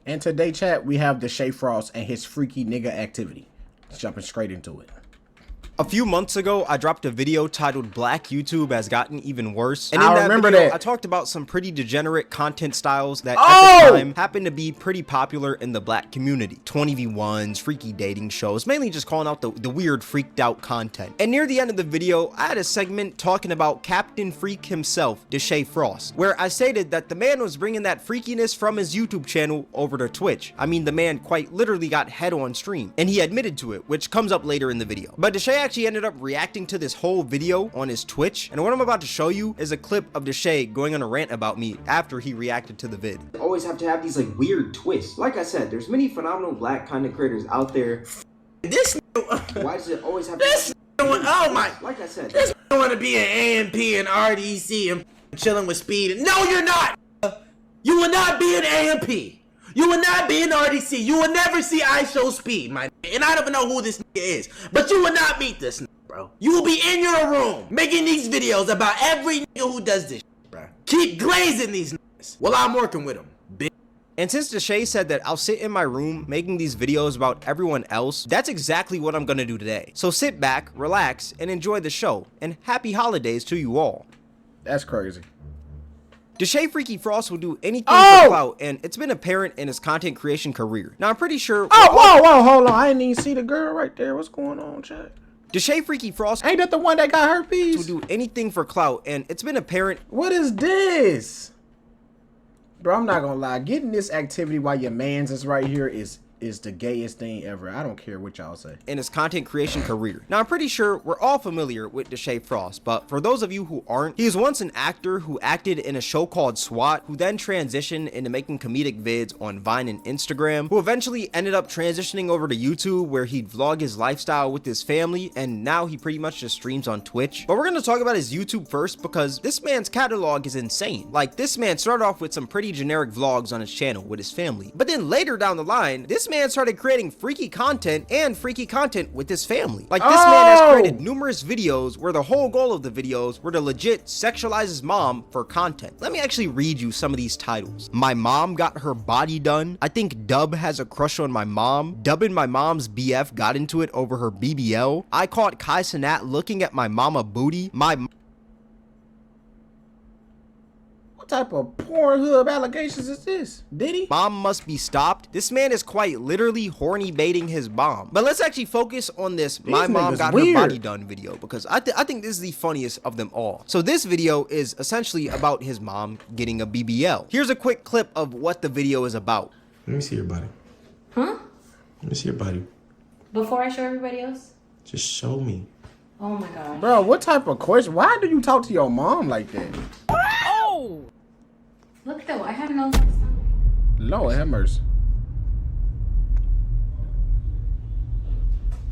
And today, chat, we have Deshae Frost and his freaky nigga activity. Jumping straight into it. A few months ago, I dropped a video titled Black YouTube Has Gotten Even Worse. And I in that remember video, that. I talked about some pretty degenerate content styles that at the time happened to be pretty popular in the black community. 20v1s, freaky dating shows, mainly just calling out the weird freaked out content. And near the end of the video, I had a segment talking about Captain Freak himself, Deshae Frost, where I stated that the man was bringing that freakiness from his YouTube channel over to Twitch. I mean, the man quite literally got head on stream, and he admitted to it, which comes up later in the video. But Deshae actually ended up reacting to this whole video on his Twitch, and what I'm about to show you is a clip of Deshae going on a rant about me after he reacted to the vid. Always have to have these like weird twists. Like I said, there's many phenomenal black content creators out there. This Why does it always have to this oh my, like I said, this want to be an AMP and RDC and chilling with Speed. No, you're not. You will not be an AMP. You will not be an RDC. You will never see I Show Speed, my nigga. And I don't even know who this nigga is. But you will not meet this nigga, bro. You will be in your room making these videos about every nigga who does this shit, bro. Keep glazing these niggas while I'm working with them, bitch. And since Deshae said that I'll sit in my room making these videos about everyone else, that's exactly what I'm gonna do today. So sit back, relax, and enjoy the show. And happy holidays to you all. That's crazy. Deshae Freaky Frost will do anything for clout, and it's been apparent in his content creation career. Now, I'm pretty sure... Whoa, hold on. I didn't even see the girl right there. What's going on, chat? Deshae Freaky Frost... Ain't that the one that got herpes? ...will do anything for clout, and it's been apparent... What is this? Bro, I'm not gonna lie. Getting this activity while your mans is right here is the gayest thing ever. I don't care what y'all say. ...in his content creation career. Now, I'm pretty sure we're all familiar with Deshae Frost, but for those of you who aren't, he was once an actor who acted in a show called SWAT, who then transitioned into making comedic vids on Vine and Instagram, who eventually ended up transitioning over to YouTube, where he'd vlog his lifestyle with his family, and now he pretty much just streams on Twitch. But we're gonna talk about his YouTube first, because this man's catalog is insane. Like, this man started off with some pretty generic vlogs on his channel with his family, but then later down the line, this man started creating freaky content with his family. Like, this man has created numerous videos where the whole goal of the videos were to legit sexualize his mom for content. Let me actually read you some of these titles. My mom got her body done. I think Dub has a crush on my mom. Dub and my mom's BF got into it over her BBL. I caught Kai Cenat looking at my mama booty. What type of Pornhub allegations is this? Did he? Mom must be stopped. This man is quite literally horny baiting his mom. But let's actually focus on this my mom got her body done video, because I think this is the funniest of them all. So this video is essentially about his mom getting a BBL. Here's a quick clip of what the video is about. Let me see your body. Huh? Let me see your body. Before I show everybody else? Just show me. Oh my god. Bro, what type of question? Why do you talk to your mom like that? Oh! Look though, I had an old stomach. Lord have mercy.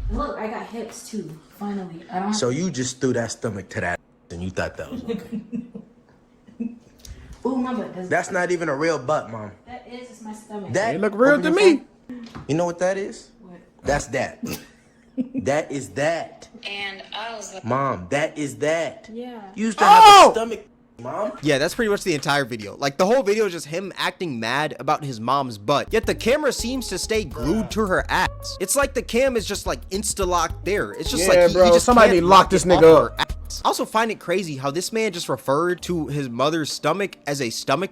Look, I got hips too. Finally. I don't So you just threw that stomach to that and you thought that was okay. Ooh, my butt. That's not even a real butt, Mom. That is just my stomach. That It look real to me. You know what that is? What? That's that. That is that. And I was like, Mom, that is that. yeah. You used to have a stomach, Mom. Yeah, that's pretty much the entire video. Like, the whole video is just him acting mad about his mom's butt, yet the camera seems to stay glued to her ass. It's like the cam is just like insta-locked there. It's just like he just somebody can't lock this it nigga off up. her ass. I also find it crazy how this man just referred to his mother's stomach as a stomach,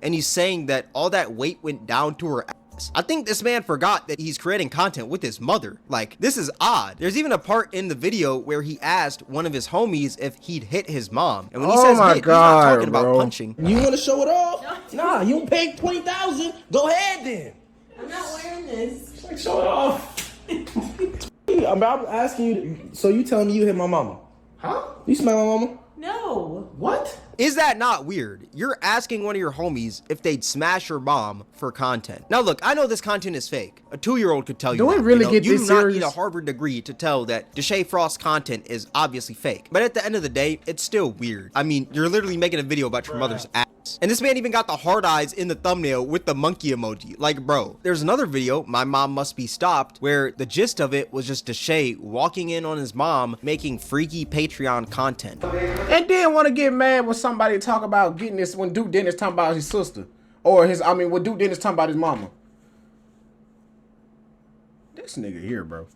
and he's saying that all that weight went down to her ass. I think this man forgot that he's creating content with his mother. Like, this is odd. There's even a part in the video where he asked one of his homies if he'd hit his mom. And when he says hit, he's not talking about punching. You want to show it off? Nah, you paid $20,000. Go ahead then. I'm not wearing this. Like, show it off. I'm asking you. So you telling me you hit my mama? Huh? You smell my mama? No. What? Is that not weird? You're asking one of your homies if they'd smash your mom for content. Now look, I know this content is fake. A 2-year-old could tell you. Do we that, really you know? get You this do not serious? need a Harvard degree to tell that Deshae Frost content is obviously fake. But at the end of the day, it's still weird. I mean, you're literally making a video about your mother's ass. And this man even got the hard eyes in the thumbnail with the monkey emoji. Like, bro, there's another video, My Mom Must Be Stopped, where the gist of it was just Deshae walking in on his mom making freaky Patreon content. And then want to get mad when somebody talk about getting this, when Duke Dennis talking about his sister. Or his, when Duke Dennis talking about his mama. This nigga here, bro.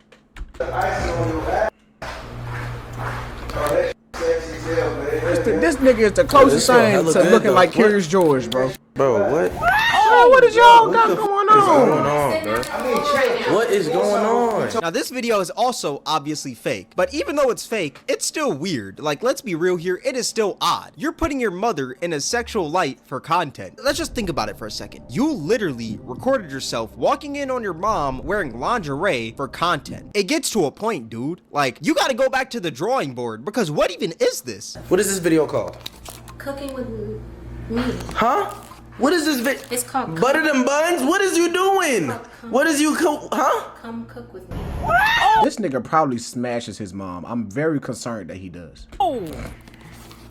This nigga is the closest thing to looking like Curious George, bro. Bro, what? Oh, what is y'all got going on? Bro? What is going on? Now this video is also obviously fake, but even though it's fake, it's still weird. Like, let's be real here, it is still odd. You're putting your mother in a sexual light for content. Let's just think about it for a second. You literally recorded yourself walking in on your mom wearing lingerie for content. It gets to a point, dude. Like, you gotta go back to the drawing board, because what even is this? What is this video called? Cooking with me. Huh? What is this video? It's called Butter them buns? What is you doing? What is you huh? Come cook with me. This nigga probably smashes his mom. I'm very concerned that he does.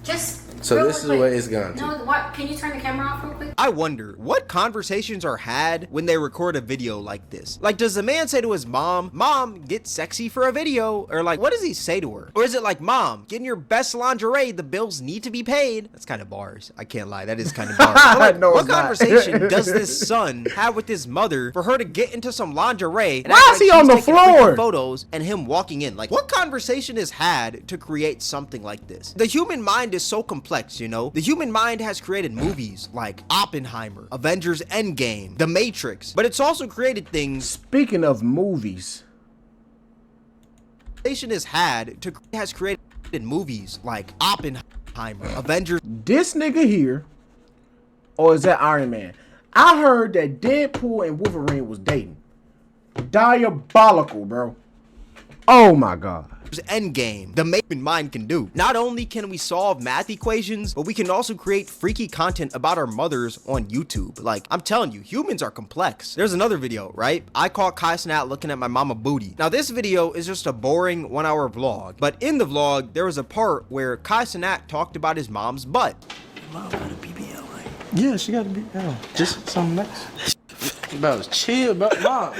Just. So real this is quick. where it's gone to. No, what? Can you turn the camera off real quick? I wonder what conversations are had when they record a video like this. Like, does the man say to his mom, "Mom, get sexy for a video"? Or like, what does he say to her? Or is it like, "Mom, get in your best lingerie, the bills need to be paid"? That's kind of bars. I can't lie, that is kind of bars. But like, No, what it's not. conversation does this son have with his mother for her to get into some lingerie and Why act is he like on she's the taking freaking floor? photos and him walking in? Like, what conversation is had to create something like this? The human mind is so complex, you know? The human mind has created movies like Oppenheimer, Avengers Endgame, The Matrix, but it's also created things Speaking of movies, has created movies like Oppenheimer, Avengers. this nigga here, or is that Iron Man? I heard that Deadpool and Wolverine was dating. Diabolical, bro. Oh my god. Endgame, the human mind can do. Not only can we solve math equations, but we can also create freaky content about our mothers on YouTube. Like, I'm telling you, humans are complex. There's another video, right? I caught Kai Snat looking at my mama booty. Now, this video is just a boring 1-hour vlog, but in the vlog, there was a part where Kai Snat talked about his mom's butt. Mom got a BBL, right? Yeah, she got a BBL. Just something nice. Bro, chill, bro. Mom,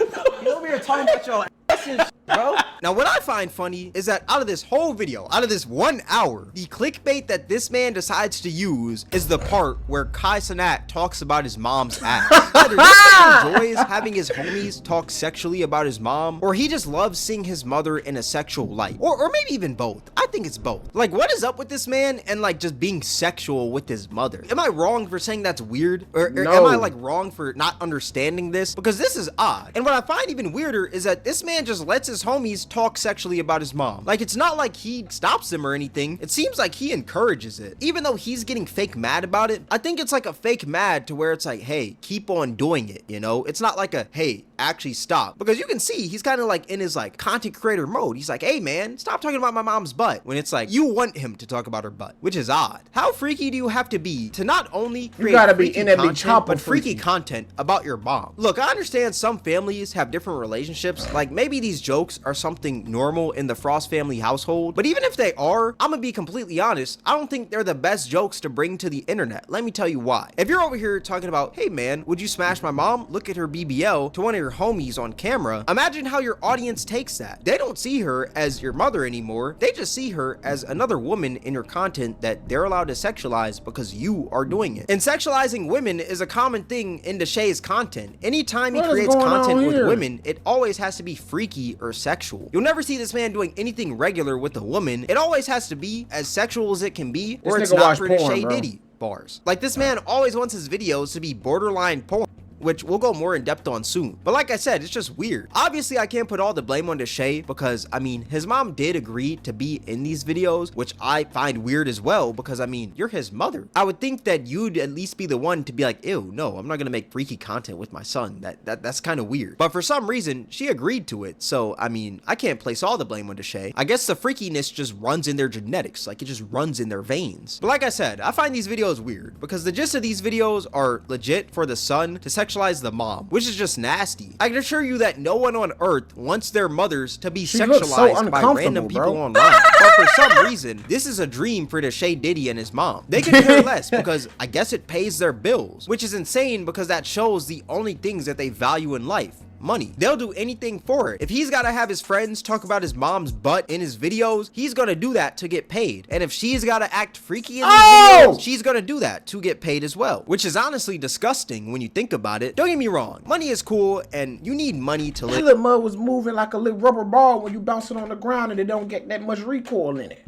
you over here talking about your ass and bro. Now, what I find funny is that out of this whole video, out of this 1 hour, the clickbait that this man decides to use is the part where Kai Cenat talks about his mom's ass. Either this man enjoys having his homies talk sexually about his mom, or he just loves seeing his mother in a sexual light. Or maybe even both. I think it's both. Like, what is up with this man and like just being sexual with his mother? Am I wrong for saying that's weird? Or No. am I like wrong for not understanding this? Because this is odd. And what I find even weirder is that this man just lets his homies talk sexually about his mom. Like, it's not like he stops them or anything. It seems like he encourages it. Even though he's getting fake mad about it, I think it's like a fake mad to where it's like, hey, keep on doing it, you know? It's not like a, hey, actually stop. Because you can see he's kind of like in his like content creator mode. He's like, hey man, stop talking about my mom's butt. When it's like, you want him to talk about her butt, which is odd. How freaky do you have to be to not only create gotta be freaky NMB content, chopper but freaky freaky. content about your mom? Look, I understand some families have different relationships. Like, maybe these jokes are something normal in the Frost family household, but even if they are, I'm gonna be completely honest, I don't think they're the best jokes to bring to the internet. Let me tell you why. If you're over here talking about, hey man, would you smash my mom? Look at her BBL to one of your homies on camera. Imagine how your audience takes that. They don't see her as your mother anymore. They just see her as another woman in your content that they're allowed to sexualize because you are doing it. And sexualizing women is a common thing in Deshae's content. Anytime he What is creates going content on with here? women, it always has to be freaky or sexual. You'll never see this man doing anything regular with a woman. It always has to be as sexual as it can be, or This it's nigga not watch for porn, Deshae bro. Diddy bars. Like, this man always wants his videos to be borderline porn, which we'll go more in depth on soon. But like I said, it's just weird. Obviously, I can't put all the blame on Deshae because, I mean, his mom did agree to be in these videos, which I find weird as well because, I mean, you're his mother. I would think that you'd at least be the one to be like, ew, no, I'm not gonna make freaky content with my son. That's kind of weird. But for some reason, she agreed to it. So, I mean, I can't place all the blame on Deshae. I guess the freakiness just runs in their genetics. Like, it just runs in their veins. But like I said, I find these videos weird because the gist of these videos are legit for the son to sexualize the mom, which is just nasty. I can assure you that no one on earth wants their mothers to be She looks so sexualized by random uncomfortable, people bro. online. But for some reason, this is a dream for Deshae Diddy and his mom. They could care less because I guess it pays their bills, which is insane because that shows the only things that they value in life: money. They'll do anything for it. If he's gotta have his friends talk about his mom's butt in his videos, he's gonna do that to get paid. And if she's gotta act freaky in these videos, she's gonna do that to get paid as well, which is honestly disgusting when you think about it. Don't get me wrong, money is cool and you need money to live. That little mud was moving like a little rubber ball when you bounce it on the ground and it don't get that much recoil in it.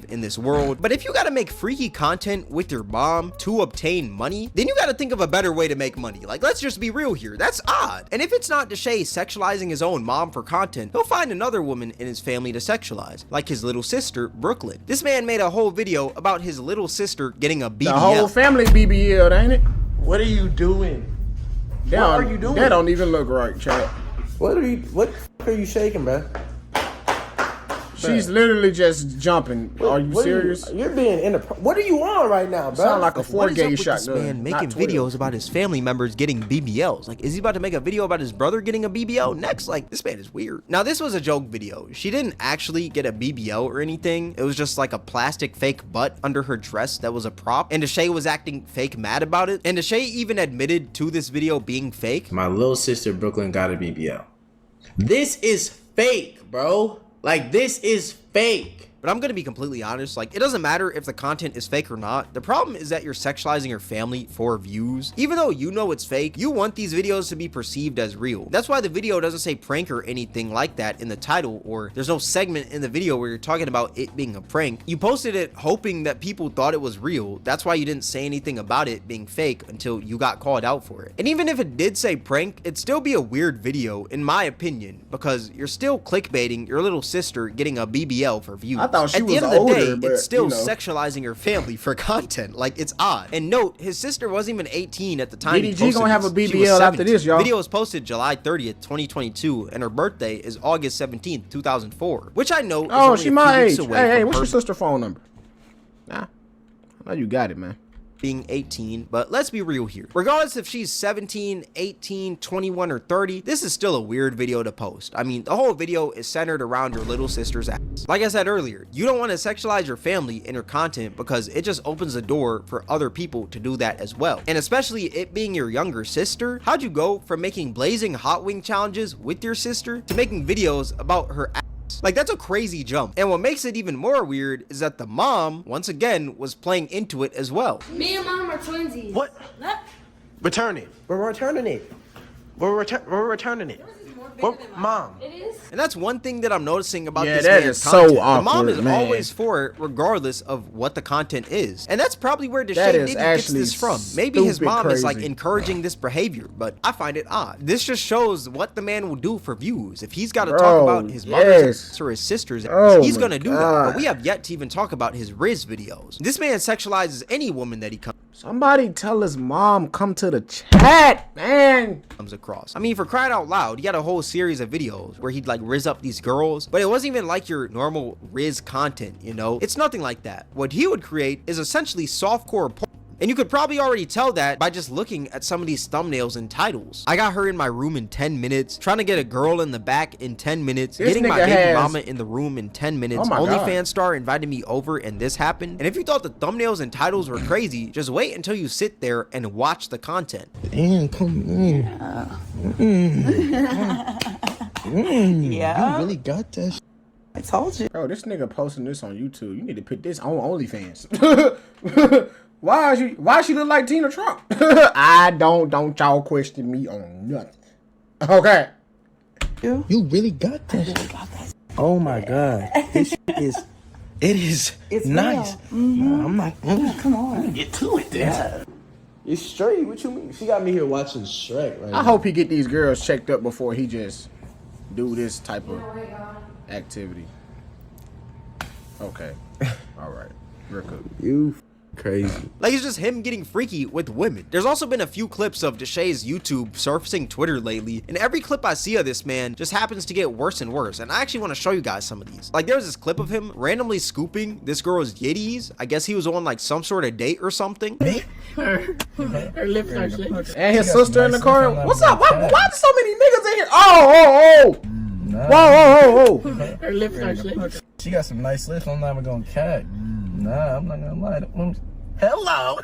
In this world, but if you gotta make freaky content with your mom to obtain money, then you gotta think of a better way to make money. Like, let's just be real here, that's odd. And if it's not Deshae sexualizing his own mom for content, he'll find another woman in his family to sexualize, like his little sister Brooklyn. This man made a whole video about his little sister getting a BBL. The whole family BBL, ain't it? What are you doing? What are you doing? That don't even look right, chat. What the fuck are you shaking, bro? She's literally just jumping. Are you serious? You're being what are you on right now, bro? Sound like a What is up 4K with shot. this man making videos about his family members getting BBLs? Like, is he about to make a video about his brother getting a BBL next? Like, this man is weird. Now, this was a joke video. She didn't actually get a BBL or anything. It was just like a plastic fake butt under her dress that was a prop. And Deshae was acting fake mad about it. And Deshae even admitted to this video being fake. My little sister Brooklyn got a BBL. This is fake, bro. Like, this is fake. But I'm gonna be completely honest, like, it doesn't matter if the content is fake or not. The problem is that you're sexualizing your family for views. Even though you know it's fake, you want these videos to be perceived as real. That's why the video doesn't say prank or anything like that in the title, or there's no segment in the video where you're talking about it being a prank. You posted it hoping that people thought it was real. That's why you didn't say anything about it being fake until you got called out for it. And even if it did say prank, it'd still be a weird video, in my opinion, because you're still clickbaiting your little sister getting a BBL for views. I thought she At the was end of the older, day, but, it's still you know. sexualizing your family for content. Like, it's odd. And note, his sister wasn't even 18 at the time he DDG posted gonna have a this. She was BBL after 17. this, y'all. The video was posted July 30th, 2022, and her birthday is August 17th, 2004, which I know is Oh, only she a few my weeks age. away Hey, from what's her your sister phone number? Nah, I know you got it, man. being 18, but let's be real here. Regardless if she's 17, 18, 21, or 30, this is still a weird video to post. I mean, the whole video is centered around your little sister's ass. Like I said earlier, you don't want to sexualize your family in your content because it just opens the door for other people to do that as well. And especially it being your younger sister, how'd you go from making blazing hot wing challenges with your sister to making videos about her ass? Like, that's a crazy jump. And what makes it even more weird is that the mom, once again, was playing into it as well. Me and mom are twinsies. What? Return it. We're returning it. We're returning it. Mom. It is. And that's one thing that I'm noticing about Yeah, this that man's is so content. The mom awkward, is man. always for it, regardless of what the content is. And that's probably where That Deshae is maybe gets actually this from. Maybe his stupid mom is like crazy. encouraging this behavior, but I find it odd. This just shows what the man will do for views. If he's got to talk Bro, about his mother's yes. or his sister's, Oh he's my gonna do that. God. But we have yet to even talk about his Riz videos. This man sexualizes any woman that he Somebody tell his mom come to the chat, man. comes across. I mean, for crying out loud, he had a whole series of videos where he'd like riz up these girls, but it wasn't even like your normal riz content, you know? It's nothing like that. What he would create is essentially softcore porn. And you could probably already tell that by just looking at some of these thumbnails and titles. I got her in my room in 10 minutes, trying to get a girl in the back in 10 minutes, This getting my nigga baby has- mama in the room in 10 minutes. Oh my God. OnlyFans star invited me over and this happened. And if you thought the thumbnails and titles were crazy, just wait until you sit there and watch the content. Damn, come in. Yeah. You really got that. I told you. Bro, this nigga posting this on YouTube. You need to put this on OnlyFans. Why she look like Tina Trump? Don't y'all question me on nothing. Okay. You really got that. Oh my God. This is, It's nice. Real. I'm like, Come on. get to it then. It's straight. What you mean? She got me here watching Shrek right now. I hope he get these girls checked up before he just do this type of activity. Okay. All right. Real good. You crazy. Like, it's just him getting freaky with women. There's also been a few clips of Deshae's YouTube surfacing Twitter lately, and every clip I see of this man just happens to get worse and worse, and I actually want to show you guys some of these. Like, there's this clip of him randomly scooping this girl's yitties. I guess he was on like some sort of date or something. And his sister in the car. What's up? Why there's so many niggas in here? Oh. Whoa. She got some nice lips. I'm not even gonna cat. Nah, I'm not gonna lie. Hello.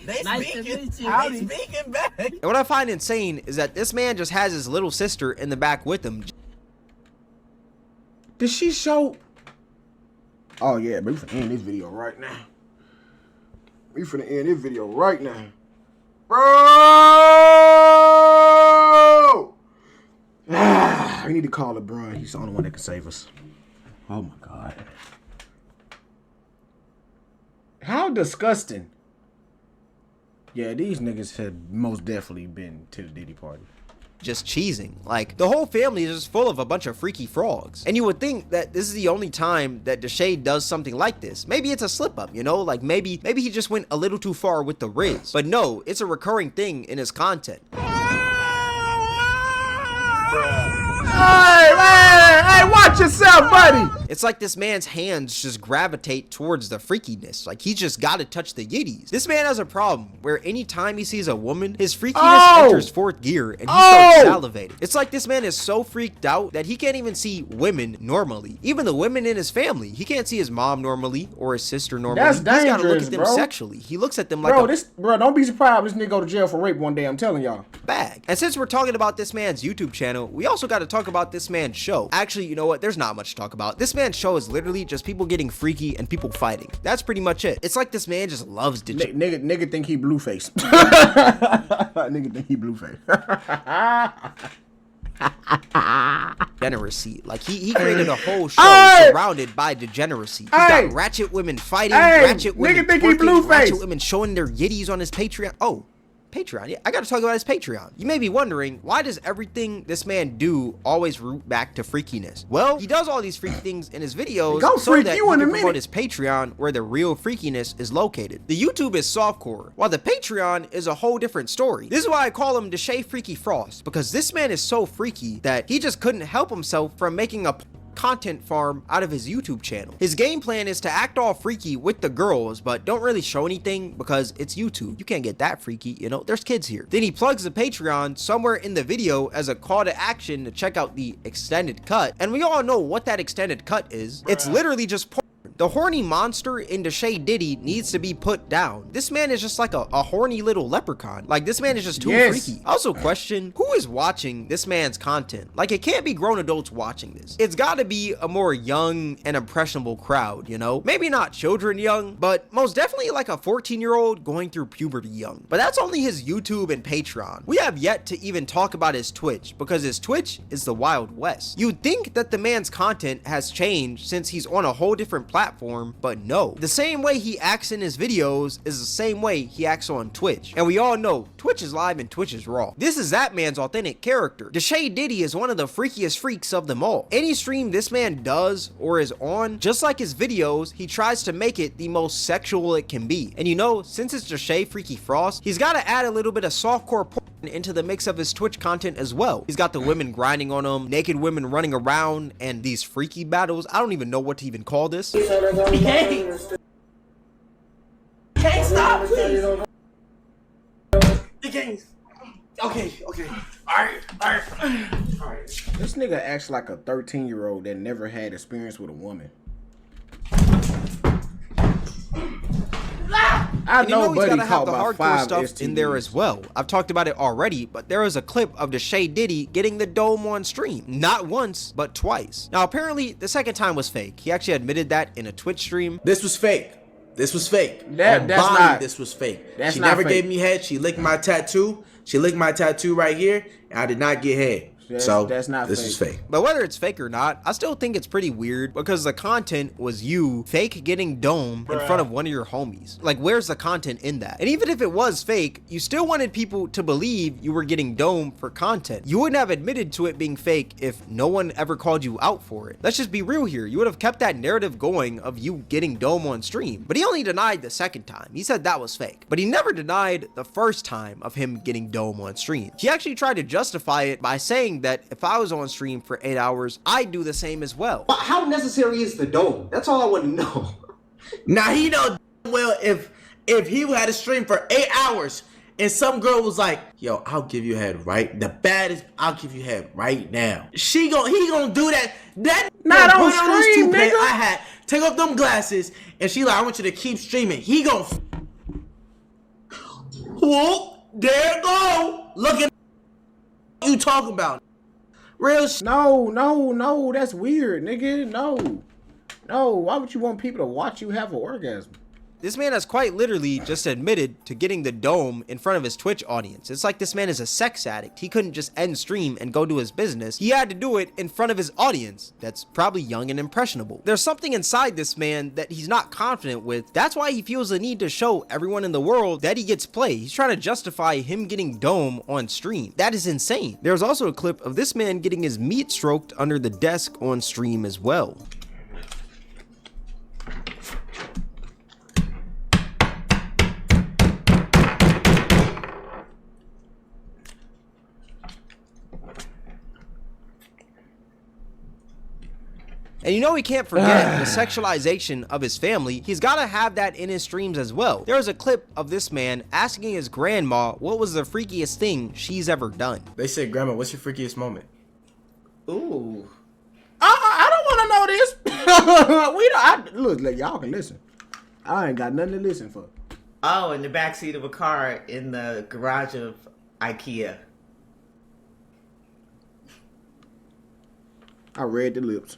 They Nice to speaking. meet you. They Howdy. speaking back. And what I find insane is that this man just has his little sister in the back with him. Did she show? Oh yeah, but we finna end this video right now. We finna end this video right now. Bro! We need to call LeBron. He's the only one that can save us. Oh my God. How disgusting. Yeah, these niggas have most definitely been to the Diddy party. Just cheesing. Like, the whole family is just full of a bunch of freaky frogs. And you would think that this is the only time that Deshae does something like this. Maybe it's a slip up, you know? Like, maybe he just went a little too far with the Riz. But no, it's a recurring thing in his content. Hey, watch yourself, buddy. It's like this man's hands just gravitate towards the freakiness. Like, he's just gotta touch the yitties. This man has a problem where anytime he sees a woman, his freakiness enters fourth gear and he starts salivating. It's like this man is so freaked out that he can't even see women normally. Even the women in his family. He can't see his mom normally or his sister normally. That's He's gotta look dangerous, at them bro. sexually. He looks at them like bro, don't be surprised if this nigga go to jail for rape one day, I'm telling y'all. bag. And since we're talking about this man's YouTube channel, we also got to talk about this man's show. Actually, you know what? There's not much to talk about. This man's show is literally just people getting freaky and people fighting. That's pretty much it. It's like this man just loves Nigga think he Blueface. Nigga think he Blueface. degeneracy. Like he created a whole show surrounded by degeneracy. He's got ratchet women fighting, ratchet women nigga think he twerking, ratchet Blueface. women showing their yitties on his Patreon. Oh, Patreon. Yeah, I gotta talk about his Patreon. You may be wondering, why does everything this man do always root back to freakiness? Well, he does all these freaky things in his videos so that he can promote his Patreon where the real freakiness is located. The YouTube is softcore, while the Patreon is a whole different story. This is why I call him Deshae Freaky Frost, because this man is so freaky that he just couldn't help himself from making a content farm out of his YouTube channel. His game plan is to act all freaky with the girls, but don't really show anything because it's YouTube. You can't get that freaky, you know, there's kids here. Then he plugs the Patreon somewhere in the video as a call to action to check out the extended cut. And we all know what that extended cut is. It's literally just porn. The horny monster in Deshae Diddy needs to be put down. This man is just like a horny little leprechaun. Like, this man is just too freaky. I also question, who is watching this man's content? Like, it can't be grown adults watching this. It's gotta be a more young and impressionable crowd, you know? Maybe not children young, but most definitely like a 14-year-old going through puberty young. But that's only his YouTube and Patreon. We have yet to even talk about his Twitch, because his Twitch is the Wild West. You'd think that the man's content has changed since he's on a whole different platform, but no. The same way he acts in his videos is the same way he acts on Twitch. And we all know Twitch is live and Twitch is raw. This is that man's authentic character. Deshae Diddy is one of the freakiest freaks of them all. Any stream this man does or is on, just like his videos, he tries to make it the most sexual it can be. And you know, since it's Deshae Freaky Frost, he's got to add a little bit of softcore porn into the mix of his Twitch content as well. He's got the women grinding on him, naked women running around, and these freaky battles. I don't even know what to even call this. Can't stop, please. You can't. Okay. All right. This nigga acts like a 13-year-old that never had experience with a woman. I know he's Buddy gotta have caught the about hardcore 5 stuff STDs. in there as well. I've talked about it already, but there is a clip of Deshae Diddy getting the dome on stream. Not once, but twice. Now, apparently, the second time was fake. He actually admitted that in a Twitch stream. This was fake. This was fake. That's not. This was fake. That's she not never fake. gave me head. She licked my tattoo. She licked my tattoo right here, and I did not get head. That's not this fake. is fake. But whether it's fake or not, I still think it's pretty weird because the content was you fake getting dome in front of one of your homies. Like, where's the content in that? And even if it was fake, you still wanted people to believe you were getting dome for content. You wouldn't have admitted to it being fake if no one ever called you out for it. Let's just be real here. You would have kept that narrative going of you getting dome on stream. But he only denied the second time. He said that was fake. But he never denied the first time of him getting dome on stream. He actually tried to justify it by saying that if I was on stream for 8 hours, I'd do the same as well. How necessary is the dome? That's all I want to know. Now he know well if he had a stream for 8 hours and some girl was like, yo, I'll give you head right, the baddest, I'll give you head right now. He gonna do that. That Not on put his stream, toupee, nigga. I had, take off them glasses, and she like, I want you to keep streaming. He gonna, whoop, there it go. Look at you talking about. Real shit. No, that's weird, nigga. No, why would you want people to watch you have an orgasm? This man has quite literally just admitted to getting the dome in front of his Twitch audience. It's like this man is a sex addict. He couldn't just end stream and go do his business. He had to do it in front of his audience that's probably young and impressionable. There's something inside this man that he's not confident with. That's why he feels the need to show everyone in the world that he gets play. He's trying to justify him getting dome on stream. That is insane. There's also a clip of this man getting his meat stroked under the desk on stream as well. And you know he can't forget the sexualization of his family. He's got to have that in his streams as well. There was a clip of this man asking his grandma what was the freakiest thing she's ever done. They said, Grandma, what's your freakiest moment? Ooh. I don't want to know this. Look, y'all can listen. I ain't got nothing to listen for. Oh, in the backseat of a car in the garage of IKEA. I read the lips.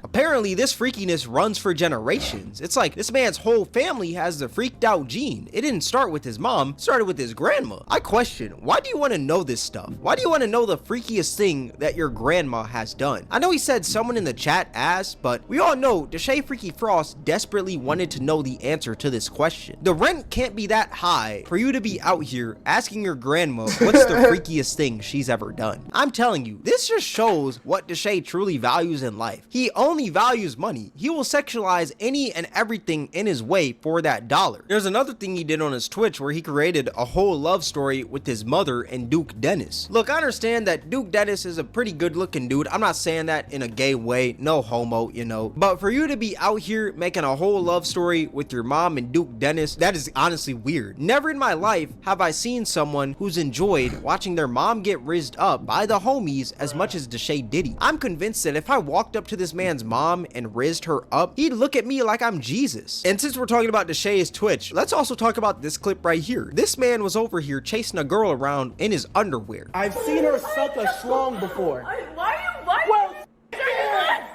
Apparently, this freakiness runs for generations. It's like this man's whole family has the freaked out gene. It didn't start with his mom, it started with his grandma. I question, why do you want to know this stuff? Why do you want to know the freakiest thing that your grandma has done? I know he said someone in the chat asked, but we all know Deshae Freaky Frost desperately wanted to know the answer to this question. The rent can't be that high for you to be out here asking your grandma what's the freakiest thing she's ever done. I'm telling you, this just shows what Deshae truly values in life. He only values money. He will sexualize any and everything in his way for that dollar. There's another thing he did on his Twitch where he created a whole love story with his mother and Duke Dennis. Look, I understand that Duke Dennis is a pretty good looking dude. I'm not saying that in a gay way, no homo, you know, but for you to be out here making a whole love story with your mom and Duke Dennis, that is honestly weird. Never in my life have I seen someone who's enjoyed watching their mom get rizzed up by the homies as much as Deshae Diddy. I'm convinced that if I walked up to this man's mom and rizzed her up, he'd look at me like I'm Jesus. And since we're talking about Deshae's Twitch, let's also talk about this clip right here. This man was over here chasing a girl around in his underwear. I've seen her suck a schlong before. Why are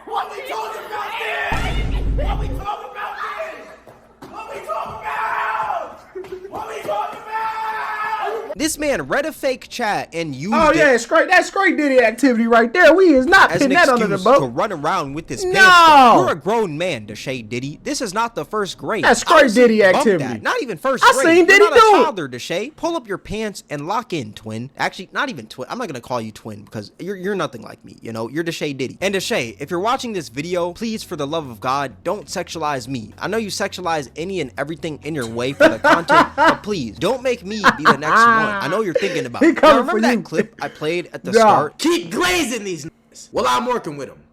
What we talking about this? What we talking about this? What we talking about? What we talking about? This man read a fake chat and used That's straight Diddy activity right there. We is not as an putting that under the excuse to boat. run around with his No! pants down. You're a grown man, Deshae Diddy. This is not the first grade. That's straight Honestly, Diddy bump activity. that. Not even first I grade. seen You're Diddy not a do it. toddler, Deshae. Pull up your pants and lock in, twin. Actually, not even twin. I'm not gonna call you twin because you're nothing like me. You know, you're Deshae Diddy. And Deshae, if you're watching this video, please, for the love of God, don't sexualize me. I know you sexualize any and everything in your way for the content, but please don't make me be the next one. I know you're thinking about He it. coming Now, remember for that you. clip I played at the Yeah. start? Keep glazing these niggas while I'm working with them.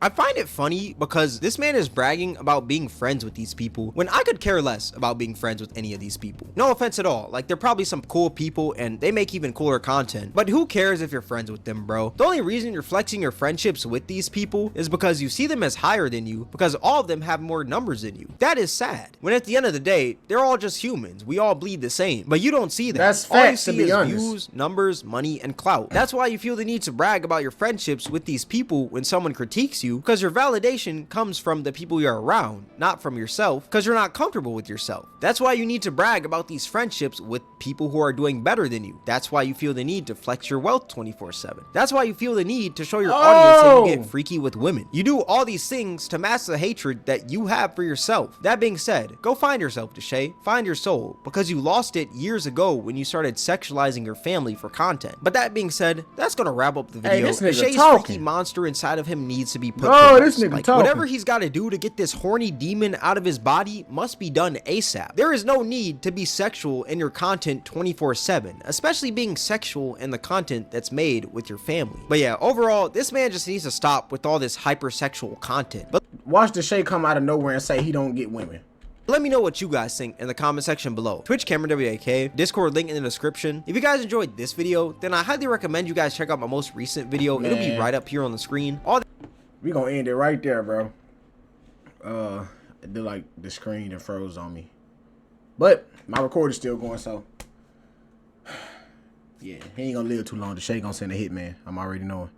I find it funny because this man is bragging about being friends with these people when I could care less about being friends with any of these people. No offense at all. Like, they're probably some cool people and they make even cooler content, but who cares if you're friends with them, bro? The only reason you're flexing your friendships with these people is because you see them as higher than you, because all of them have more numbers than you. That is sad. When at the end of the day, they're all just humans. We all bleed the same, but you don't see that. That's all you facts, to see be is honest. views, numbers, money, and clout. That's why you feel the need to brag about your friendships with these people when someone critiques you, because your validation comes from the people you're around, not from yourself, because you're not comfortable with yourself. That's why you need to brag about these friendships with people who are doing better than you. That's why you feel the need to flex your wealth 24/7. That's why you feel the need to show your audience that you get freaky with women. You do all these things to mask the hatred that you have for yourself. That being said, go find yourself, Deshae. Find your soul, because you lost it years ago when you started sexualizing your family for content. But that being said, that's gonna wrap up the Hey, video. this nigga Deshae's talking. freaky monster inside of him needs to be put Oh, to this rest. nigga Like, talking. whatever he's got to do to get this horny demon out of his body must be done ASAP. There is no need to be sexual in your content 24/7, especially being sexual in the content that's made with your family. But yeah, overall, this man just needs to stop with all this hypersexual content. But Watch Deshae come out of nowhere and say he don't get women. Let me know what you guys think in the comment section below. Twitch Cameron WAK, Discord link in the description. If you guys enjoyed this video, then I highly recommend you guys check out my most recent video. It'll be right up here on the screen. We gonna end it right there, bro. Like the screen that froze on me, but my recorder's still going, so yeah, he ain't gonna live too long. Deshae gonna send a hitman. I'm already knowing.